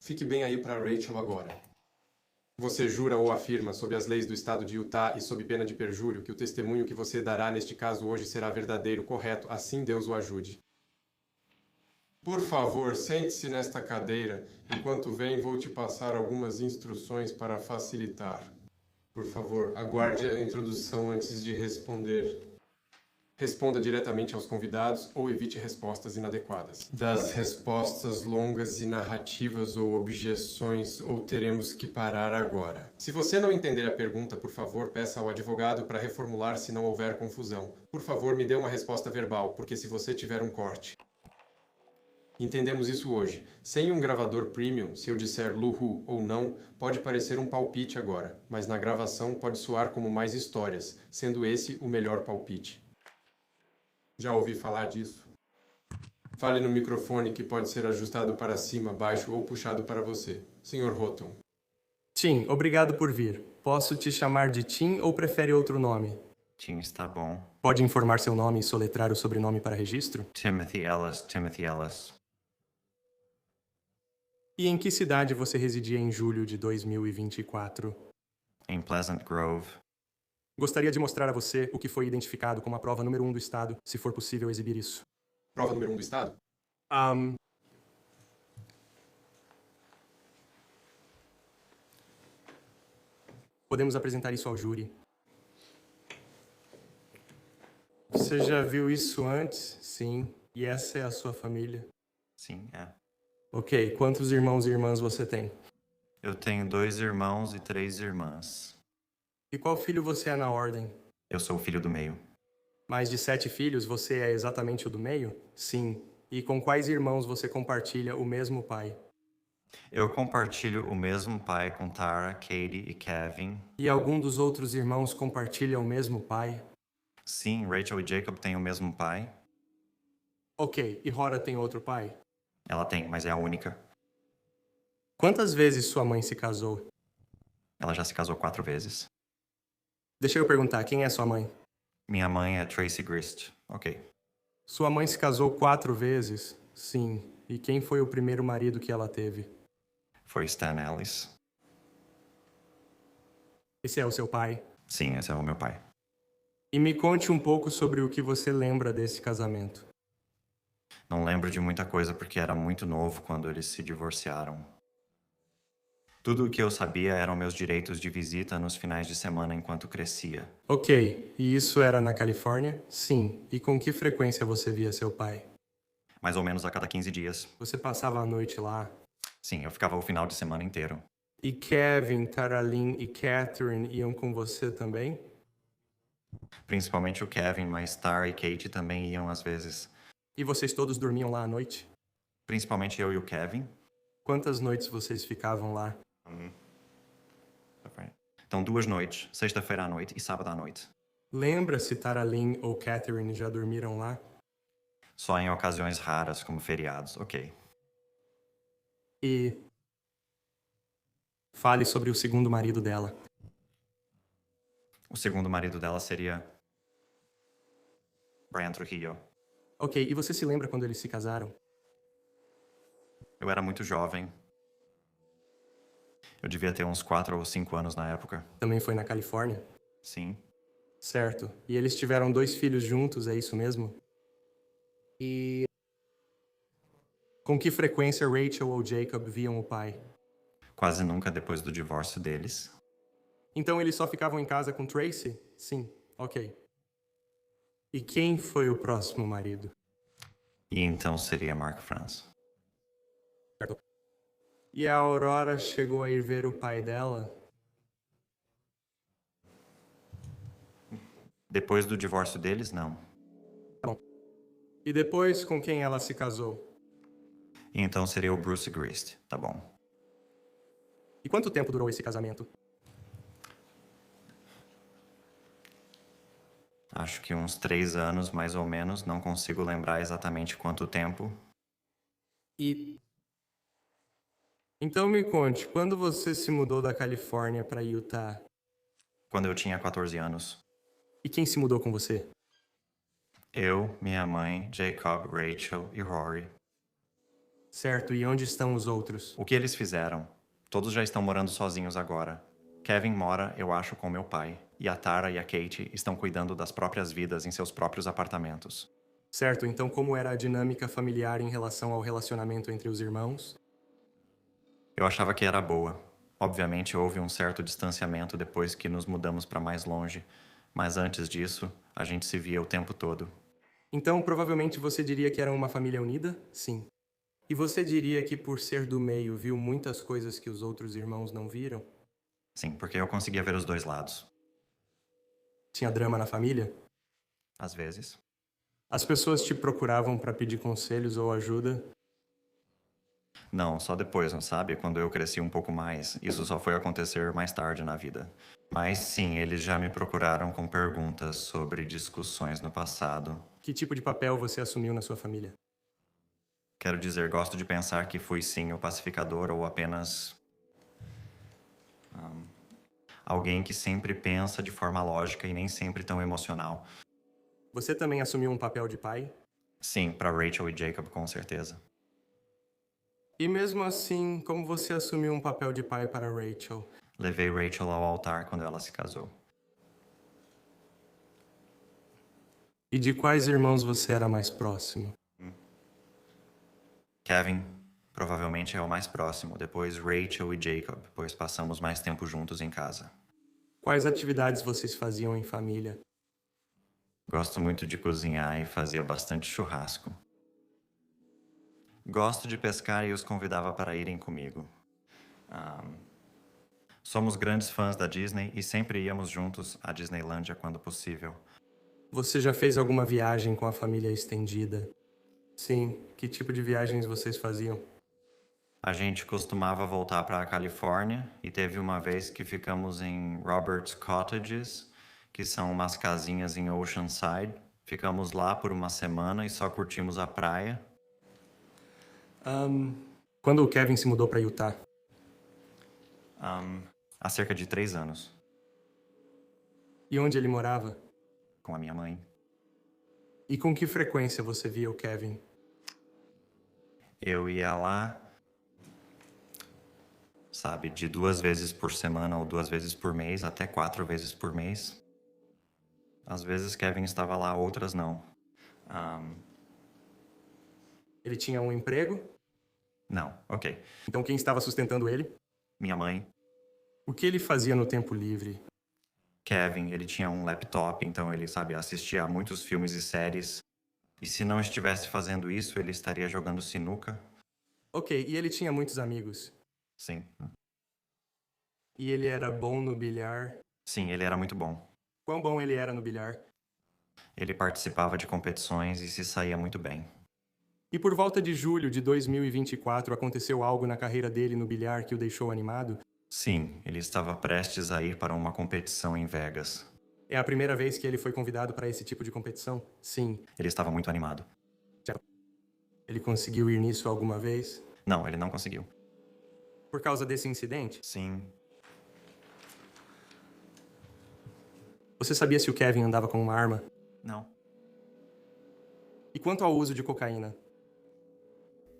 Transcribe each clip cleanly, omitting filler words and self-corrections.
Fique bem aí para Rachel agora. Você jura ou afirma, sob as leis do estado de Utah e sob pena de perjúrio, que o testemunho que você dará neste caso hoje será verdadeiro, correto, assim Deus o ajude. Por favor, sente-se nesta cadeira. Enquanto vem, vou te passar algumas instruções para facilitar. Por favor, aguarde a introdução antes de responder. Responda diretamente aos convidados ou evite respostas inadequadas. Das respostas longas e narrativas ou objeções, ou teremos que parar agora. Se você não entender a pergunta, por favor, peça ao advogado para reformular se não houver confusão. Por favor, me dê uma resposta verbal, porque se você tiver um corte. Entendemos isso hoje. Sem um gravador premium, se eu disser luhu ou não, pode parecer um palpite agora, mas na gravação pode soar como mais histórias, sendo esse o melhor palpite. Já ouvi falar disso? Fale no microfone que pode ser ajustado para cima, baixo ou puxado para você. Sr. Houghton. Tim, obrigado por vir. Posso te chamar de Tim ou prefere outro nome? Tim está bom. Pode informar seu nome e soletrar o sobrenome para registro? Timothy Ellis, Timothy Ellis. E em que cidade você residia em julho de 2024? Em Pleasant Grove. Gostaria de mostrar a você o que foi identificado como a prova número 1 do estado, se for possível exibir isso. Prova número 1 do estado? Podemos apresentar isso ao júri. Você já viu isso antes? Sim. E essa é a sua família? Sim, é. Ok. Quantos irmãos e irmãs você tem? Eu tenho 2 irmãos e 3 irmãs. E qual filho você é na ordem? Eu sou o filho do meio. Mais de 7 filhos, você é exatamente o do meio? Sim. E com quais irmãos você compartilha o mesmo pai? Eu compartilho o mesmo pai com Tara, Katie e Kevin. E algum dos outros irmãos compartilha o mesmo pai? Sim, Rachel e Jacob têm o mesmo pai. Ok. E Rora tem outro pai? Ela tem, mas é a única. Quantas vezes sua mãe se casou? Ela já se casou 4 vezes. Deixa eu perguntar, quem é sua mãe? Minha mãe é Tracy Grist. Ok. Sua mãe se casou 4 vezes? Sim. E quem foi o primeiro marido que ela teve? Foi Stan Ellis. Esse é o seu pai? Sim, esse é o meu pai. E me conte um pouco sobre o que você lembra desse casamento. Não lembro de muita coisa porque era muito novo quando eles se divorciaram. Tudo o que eu sabia eram meus direitos de visita nos finais de semana enquanto crescia. Ok. E isso era na Califórnia? Sim. E com que frequência você via seu pai? Mais ou menos a cada 15 dias. Você passava a noite lá? Sim, eu ficava o final de semana inteiro. E Kevin, Taraline e Catherine iam com você também? Principalmente o Kevin, mas Tara e Kate também iam às vezes. E vocês todos dormiam lá à noite? Principalmente eu e o Kevin. Quantas noites vocês ficavam lá? Então 2 noites, sexta-feira à noite e sábado à noite. Lembra se Taraline ou Catherine já dormiram lá? Só em ocasiões raras, como feriados, ok. E fale sobre o segundo marido dela. O segundo marido dela seria Brian Trujillo. Ok, e você se lembra quando eles se casaram? Eu era muito jovem. Eu devia ter uns 4 ou 5 anos na época. Também foi na Califórnia? Sim. Certo. E eles tiveram 2 filhos juntos, é isso mesmo? E com que frequência Rachel ou Jacob viam o pai? Quase nunca depois do divórcio deles. Então eles só ficavam em casa com Tracy? Sim, ok. E quem foi o próximo marido? E então seria Mark Franz. Certo. E a Aurora chegou a ir ver o pai dela? Depois do divórcio deles, não. Tá bom. E depois com quem ela se casou? E então seria o Bruce Grist, tá bom. E quanto tempo durou esse casamento? Acho que uns 3 anos, mais ou menos. Não consigo lembrar exatamente quanto tempo. E então me conte, quando você se mudou da Califórnia para Utah? Quando eu tinha 14 anos. E quem se mudou com você? Eu, minha mãe, Jacob, Rachel e Rory. Certo, e onde estão os outros? O que eles fizeram? Todos já estão morando sozinhos agora. Kevin mora, eu acho, com meu pai. E a Tara e a Kate estão cuidando das próprias vidas em seus próprios apartamentos. Certo, então como era a dinâmica familiar em relação ao relacionamento entre os irmãos? Eu achava que era boa. Obviamente houve um certo distanciamento depois que nos mudamos para mais longe, mas antes disso, a gente se via o tempo todo. Então, provavelmente você diria que eram uma família unida? Sim. E você diria que por ser do meio viu muitas coisas que os outros irmãos não viram? Sim, porque eu conseguia ver os dois lados. Tinha drama na família? Às vezes. As pessoas te procuravam para pedir conselhos ou ajuda? Não, só depois, não sabe? Quando eu cresci um pouco mais. Isso só foi acontecer mais tarde na vida. Mas sim, eles já me procuraram com perguntas sobre discussões no passado. Que tipo de papel você assumiu na sua família? Quero dizer, gosto de pensar que fui sim o pacificador ou apenas alguém que sempre pensa de forma lógica e nem sempre tão emocional. Você também assumiu um papel de pai? Sim, para Rachel e Jacob, com certeza. E mesmo assim, como você assumiu um papel de pai para Rachel? Levei Rachel ao altar quando ela se casou. E de quais irmãos você era mais próximo? Kevin provavelmente é o mais próximo, depois Rachel e Jacob, pois passamos mais tempo juntos em casa. Quais atividades vocês faziam em família? Gosto muito de cozinhar e fazia bastante churrasco. Gosto de pescar e os convidava para irem comigo. Somos grandes fãs da Disney e sempre íamos juntos à Disneylândia quando possível. Você já fez alguma viagem com a família estendida? Sim. Que tipo de viagens vocês faziam? A gente costumava voltar para a Califórnia e teve uma vez que ficamos em Roberts Cottages, que são umas casinhas em Oceanside. Ficamos lá por uma semana e só curtimos a praia. Quando o Kevin se mudou para Utah? Há cerca de 3 anos, E onde ele morava? com a minha mãe. E com que frequência você via o Kevin? Eu ia lá, sabe, de 2 vezes por semana ou 2 vezes por mês, até 4 vezes por mês. Às vezes Kevin estava lá, outras não. Ele tinha um emprego? Não, ok. Então quem estava sustentando ele? Minha mãe, O que ele fazia no tempo livre? Kevin, ele tinha um laptop, então ele, sabe, assistia a muitos filmes e séries. E se não estivesse fazendo isso, ele estaria jogando sinuca. Ok, e ele tinha muitos amigos. Sim. E ele era bom no bilhar. Sim, ele era muito bom. Quão bom ele era no bilhar? Ele participava de competições e se saía muito bem. E por volta de julho de 2024 aconteceu algo na carreira dele no bilhar que o deixou animado? Sim, ele estava prestes a ir para uma competição em Vegas. É a primeira vez que ele foi convidado para esse tipo de competição? Sim. Ele estava muito animado. Ele conseguiu ir nisso alguma vez? Não, ele não conseguiu. Por causa desse incidente? Sim. Você sabia se o Kevin andava com uma arma? Não. E quanto ao uso de cocaína?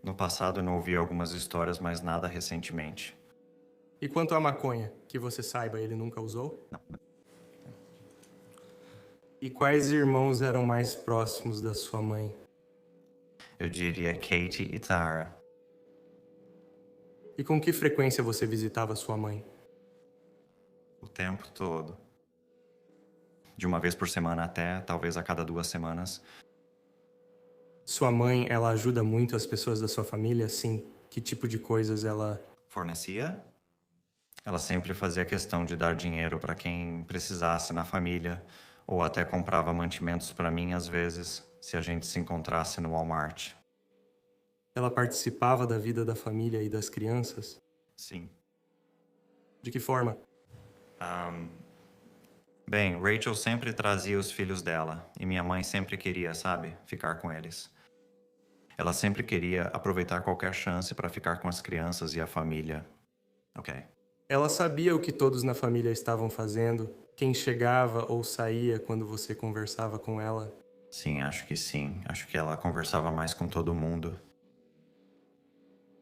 No passado eu não ouvi algumas histórias, mas nada recentemente. E quanto à maconha, que você saiba, ele nunca usou? Não. E quais irmãos eram mais próximos da sua mãe? Eu diria Kate e Tara. E com que frequência você visitava sua mãe? O tempo todo. De uma vez por semana até, talvez a cada 2 semanas. Sua mãe, ela ajuda muito as pessoas da sua família? Sim. Que tipo de coisas ela... Fornecia? Ela sempre fazia questão de dar dinheiro para quem precisasse na família, ou até comprava mantimentos para mim às vezes, se a gente se encontrasse no Walmart. Ela participava da vida da família e das crianças? Sim. De que forma? Bem, Rachel sempre trazia os filhos dela, e minha mãe sempre queria, sabe, ficar com eles. Ela sempre queria aproveitar qualquer chance para ficar com as crianças e a família. Ok. Ela sabia o que todos na família estavam fazendo? Quem chegava ou saía quando você conversava com ela? Sim, acho que sim. Acho que ela conversava mais com todo mundo.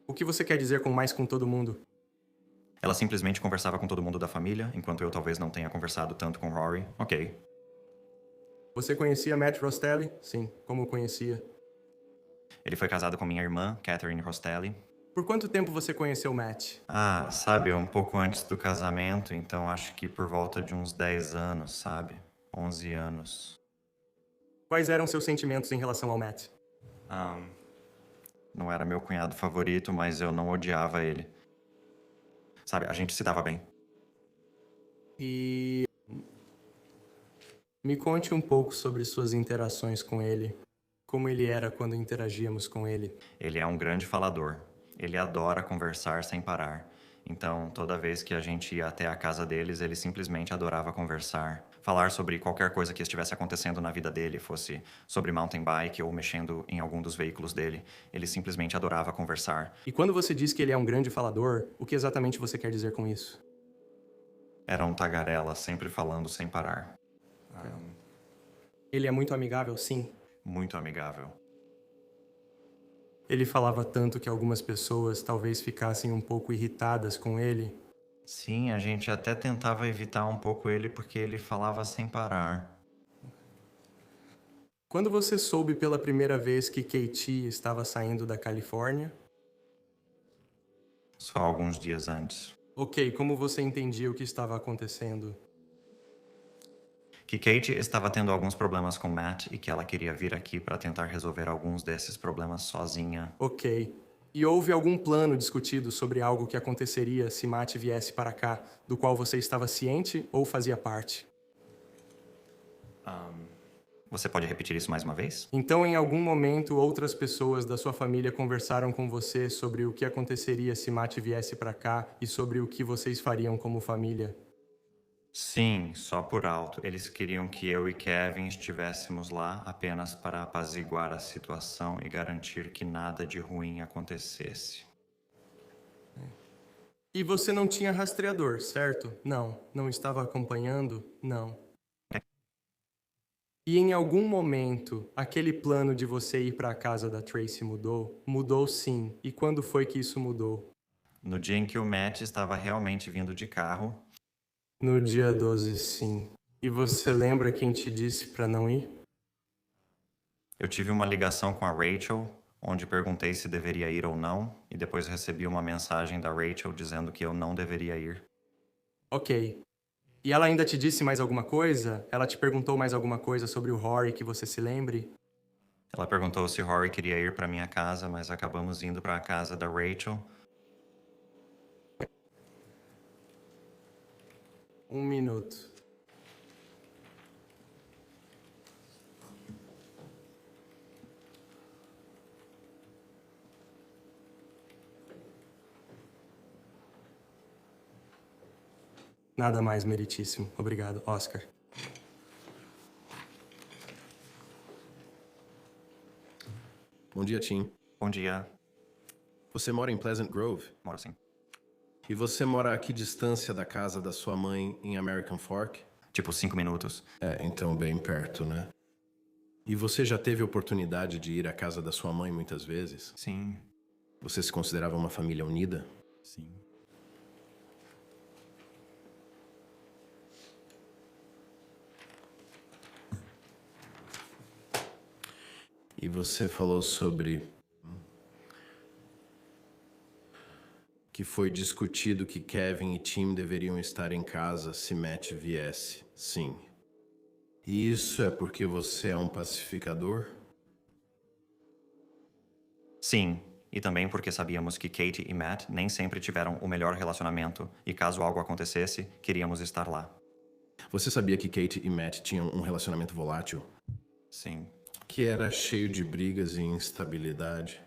O que você quer dizer com mais com todo mundo? Ela simplesmente conversava com todo mundo da família, enquanto eu talvez não tenha conversado tanto com Rory. Ok. Você conhecia Matt Rostelli? Sim, como conhecia. Ele foi casado com minha irmã, Catherine Rostelli. Por quanto tempo você conheceu Matt? Ah, sabe, um pouco antes do casamento, então acho que por volta de uns 10 anos, sabe? 11 anos. Quais eram seus sentimentos em relação ao Matt? Não era meu cunhado favorito, mas eu não odiava ele. Sabe, a gente se dava bem. E me conte um pouco sobre suas interações com ele. Como ele era quando interagíamos com ele. Ele é um grande falador. Ele adora conversar sem parar. Então, toda vez que a gente ia até a casa deles, ele simplesmente adorava conversar. Falar sobre qualquer coisa que estivesse acontecendo na vida dele, fosse sobre mountain bike ou mexendo em algum dos veículos dele. Ele simplesmente adorava conversar. E quando você diz que ele é um grande falador, o que exatamente você quer dizer com isso? Era um tagarela, sempre falando sem parar. Ele é muito amigável, sim. Muito amigável. Ele falava tanto que algumas pessoas talvez ficassem um pouco irritadas com ele. Sim, a gente até tentava evitar um pouco ele porque ele falava sem parar. Quando você soube pela primeira vez que Katie estava saindo da Califórnia? Só alguns dias antes. Ok, como você entendia o que estava acontecendo? Que Kate estava tendo alguns problemas com Matt e que ela queria vir aqui para tentar resolver alguns desses problemas sozinha. Ok. E houve algum plano discutido sobre algo que aconteceria se Matt viesse para cá, do qual você estava ciente ou fazia parte? Você pode repetir isso mais uma vez? Então, em algum momento, outras pessoas da sua família conversaram com você sobre o que aconteceria se Matt viesse para cá e sobre o que vocês fariam como família? Sim, só por alto. Eles queriam que eu e Kevin estivéssemos lá apenas para apaziguar a situação e garantir que nada de ruim acontecesse. E você não tinha rastreador, certo? Não. Não estava acompanhando? Não. E em algum momento, aquele plano de você ir para a casa da Tracy mudou? Mudou sim. E quando foi que isso mudou? No dia em que o Matt estava realmente vindo de carro, No dia 12, sim. E você lembra quem te disse para não ir? eu tive uma ligação com a Rachel, onde perguntei se deveria ir ou não, e depois recebi uma mensagem da Rachel dizendo que eu não deveria ir. Ok. E ela ainda te disse mais alguma coisa? Ela te perguntou mais alguma coisa sobre o Rory que você se lembre? Ela perguntou se Rory queria ir para minha casa, mas acabamos indo para a casa da Rachel. Um minuto. Nada mais, meritíssimo. Obrigado, Oscar. Bom dia, Tim. Bom dia. Você mora em Pleasant Grove? Moro sim. E você mora a que distância da casa da sua mãe em American Fork? Tipo 5 minutos. Então bem perto, né? E você já teve oportunidade de ir à casa da sua mãe muitas vezes? Sim. Você se considerava uma família unida? Sim. E você falou sobre que foi discutido que Kevin e Tim deveriam estar em casa se Matt viesse. Sim. E isso é porque você é um pacificador? Sim. E também porque sabíamos que Kate e Matt nem sempre tiveram o melhor relacionamento e caso algo acontecesse, queríamos estar lá. Você sabia que Kate e Matt tinham um relacionamento volátil? Sim. Que era cheio de brigas e instabilidade?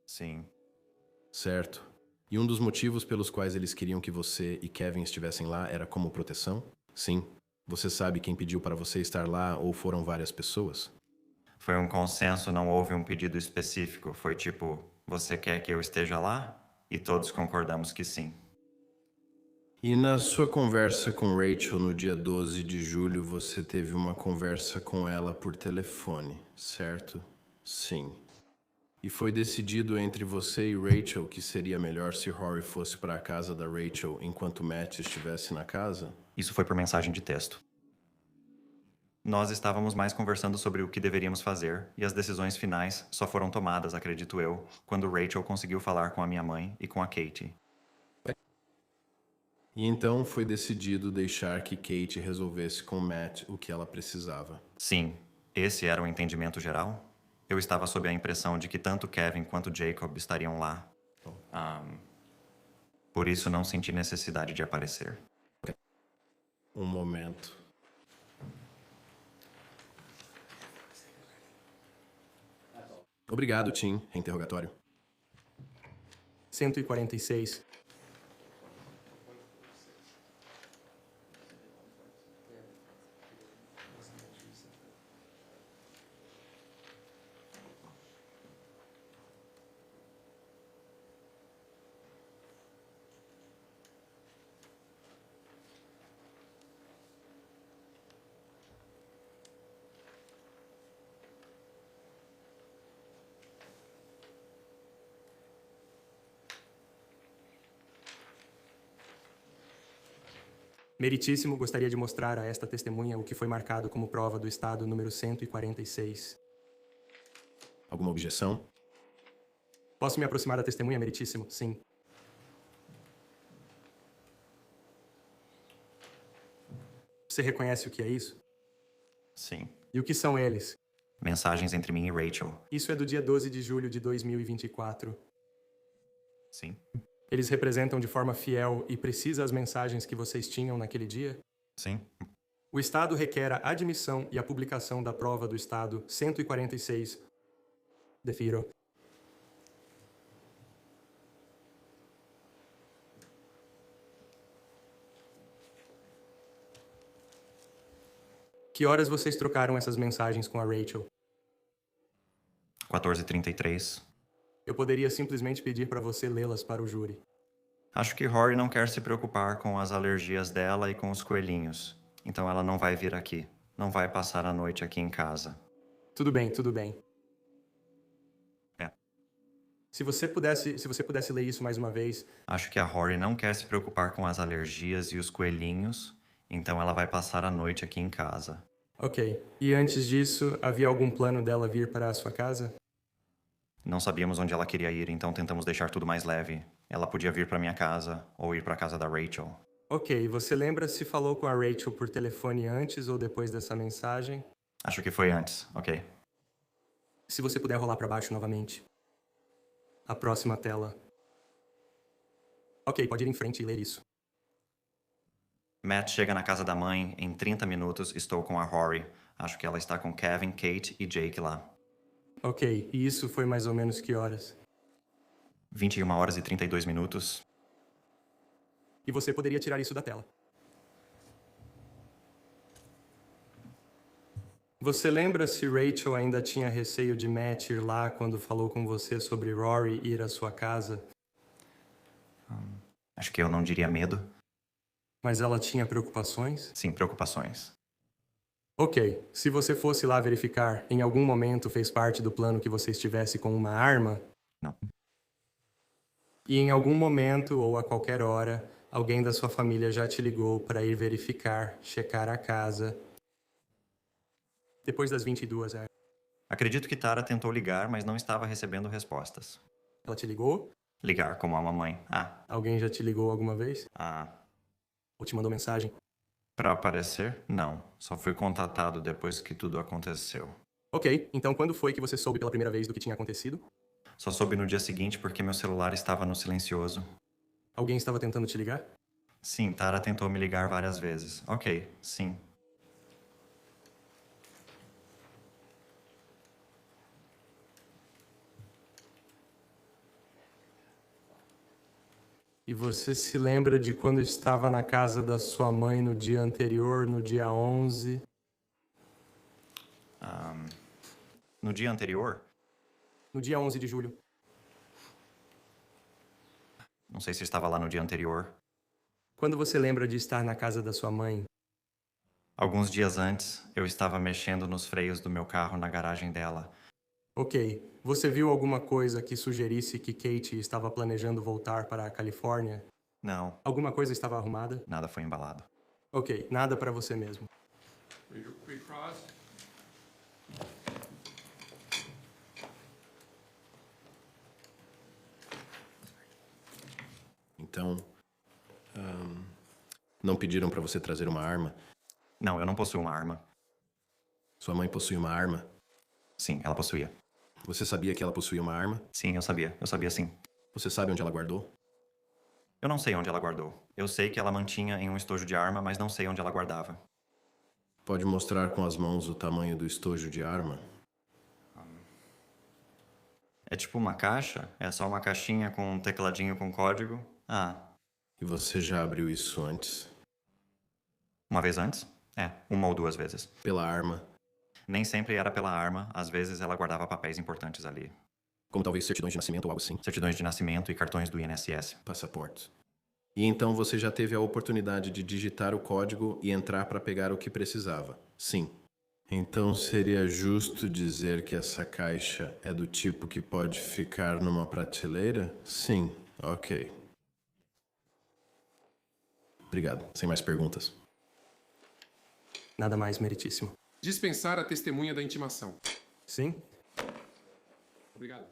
Sim. Certo. E um dos motivos pelos quais eles queriam que você e Kevin estivessem lá era como proteção? Sim. Você sabe quem pediu para você estar lá ou foram várias pessoas? Foi um consenso, não houve um pedido específico. Foi tipo, você quer que eu esteja lá? E todos concordamos que sim. E na sua conversa com Rachel no dia 12 de julho, você teve uma conversa com ela por telefone, certo? Sim. E foi decidido entre você e Rachel que seria melhor se Rory fosse para a casa da Rachel enquanto Matt estivesse na casa? Isso foi por mensagem de texto. Nós estávamos mais conversando sobre o que deveríamos fazer, e as decisões finais só foram tomadas, acredito eu, quando Rachel conseguiu falar com a minha mãe e com a Katie. E então foi decidido deixar que Kate resolvesse com Matt o que ela precisava. Sim, esse era o entendimento geral. Eu estava sob a impressão de que tanto Kevin quanto Jacob estariam lá. Por isso não senti necessidade de aparecer. Um momento. Obrigado, Tim. Interrogatório. 146. Meritíssimo, gostaria de mostrar a esta testemunha o que foi marcado como prova do estado número 146. Alguma objeção? Posso me aproximar da testemunha, Meritíssimo? Sim. Você reconhece o que é isso? Sim. E o que são eles? Mensagens entre mim e Rachel. Isso é do dia 12 de julho de 2024. Sim. Eles representam de forma fiel e precisa as mensagens que vocês tinham naquele dia? Sim. O Estado requer a admissão e a publicação da prova do Estado 146. Defiro. Que horas vocês trocaram essas mensagens com a Rachel? 14h33. Eu poderia simplesmente pedir para você lê-las para o júri. Acho que Rory não quer se preocupar com as alergias dela e com os coelhinhos. Então ela não vai vir aqui. Não vai passar a noite aqui em casa. Tudo bem, tudo bem. É. Se você pudesse ler isso mais uma vez. Acho que a Rory não quer se preocupar com as alergias e os coelhinhos. Então ela vai passar a noite aqui em casa. Ok. E antes disso, havia algum plano dela vir para a sua casa? Não sabíamos onde ela queria ir, então tentamos deixar tudo mais leve. Ela podia vir para minha casa ou ir para a casa da Rachel. Ok, você lembra se falou com a Rachel por telefone antes ou depois dessa mensagem? Acho que foi antes, ok. Se você puder rolar para baixo novamente. A próxima tela. Ok, pode ir em frente e ler isso. Matt chega na casa da mãe. Em 30 minutos estou com a Rory. Acho que ela está com Kevin, Kate e Jake lá. Ok, e isso foi mais ou menos que horas? 21h32. E você poderia tirar isso da tela. Você lembra se Rachel ainda tinha receio de Matt ir lá quando falou com você sobre Rory ir à sua casa? Acho que eu não diria medo. Mas ela tinha preocupações? Sim, preocupações. Ok, se você fosse lá verificar, em algum momento fez parte do plano que você estivesse com uma arma? Não. E em algum momento ou a qualquer hora, alguém da sua família já te ligou para ir verificar, checar a casa. Depois das 22 horas. Acredito que Tara tentou ligar, mas não estava recebendo respostas. Ela te ligou? Ligar como a mamãe. Alguém já te ligou alguma vez? Ou te mandou mensagem? Para aparecer? Não. Só fui contatado depois que tudo aconteceu. Ok, então quando foi que você soube pela primeira vez do que tinha acontecido? Só soube no dia seguinte porque meu celular estava no silencioso. Alguém estava tentando te ligar? Sim, Tara tentou me ligar várias vezes. Ok, sim. E você se lembra de quando estava na casa da sua mãe no dia anterior, no dia 11? No dia anterior? No dia 11 de julho. Não sei se estava lá no dia anterior. Quando você lembra de estar na casa da sua mãe? Alguns dias antes, eu estava mexendo nos freios do meu carro na garagem dela. Ok. Você viu alguma coisa que sugerisse que Kate estava planejando voltar para a Califórnia? Não, Alguma coisa estava arrumada? nada foi embalado. Ok, nada para você mesmo. Recross. Então, não pediram pra você trazer uma arma? Não, eu não possuo uma arma. Sua mãe possui uma arma? Sim, ela possuía. Você sabia que ela possuía uma arma? Sim, eu sabia. Eu sabia sim. Você sabe onde ela guardou? Eu não sei onde ela guardou. Eu sei que ela mantinha em um estojo de arma, mas não sei onde ela guardava. Pode mostrar com as mãos o tamanho do estojo de arma? É tipo uma caixa? É só uma caixinha com um tecladinho com código? Ah, E você já abriu isso antes? uma vez antes? É, uma ou duas vezes. Pela arma, Nem sempre era pela arma, às vezes ela guardava papéis importantes ali. como talvez certidões de nascimento ou algo assim? Certidões de nascimento e cartões do INSS. Passaportes. E então você já teve a oportunidade de digitar o código e entrar para pegar o que precisava? Sim. Então seria justo dizer que essa caixa é do tipo que pode ficar numa prateleira? Sim. Ok. Obrigado. Sem mais perguntas. Nada mais meritíssimo. Dispensar a testemunha da intimação. Sim? Obrigado.